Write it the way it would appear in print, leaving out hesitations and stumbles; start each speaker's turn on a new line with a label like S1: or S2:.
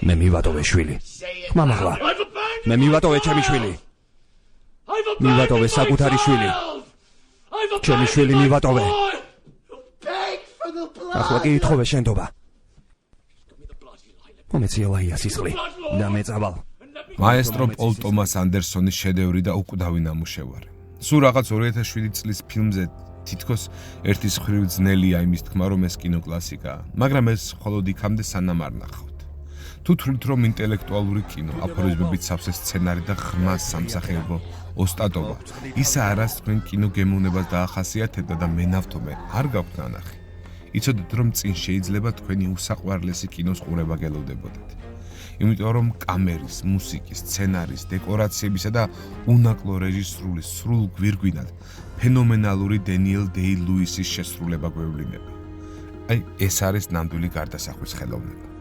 S1: მე მივატოვე შვილი. ხმამაღლა. მე მივატოვე ჩემი შვილი. მივატოვე საკუთარი შვილი. ჩემი შვილი მივატოვე. ახლა კი ითხოვე შენდობა. მომეცია ლაია სისხლი და მეწავალ.
S2: მაესტრო პოლ ტომას ანდერსონის შედევრი და უკვდავი ნამუშევარი. სულ რაღაც 2007 წლის ფილმზე თითქოს ერთის მხრივ ძნელია იმის თქმა, რომ ეს კინოკლასიკაა, მაგრამ ეს მხოლოდ იქამდე სანამ არ ნახავთ. თუ თვლით, რომ ინტელექტუალური კინო, აფორიზმებით სავსე სცენარი და ღრმა სამსახიობო ოსტატობა, ისა არას თქვენ კინოგემოვნებას დაახასიათებდა და მე ნავთობე არ გაქვთ ნანახი. იცოდეთ, რომ წინ შეიძლება თქვენი უსაყვარლესი კინოს ყურება გელოდებოდეთ. იმიტომ რომ კამერის, მუსიკის, სცენარის, დეკორაციებისა და უნაკლო რეჟისურის სრულ გვირგვინად ფენომენალური დენიელ დეი-ლუისის შესრულება გვევლინება. აი, ეს არის ნამდვილი გარდასახვის ხელოვნება.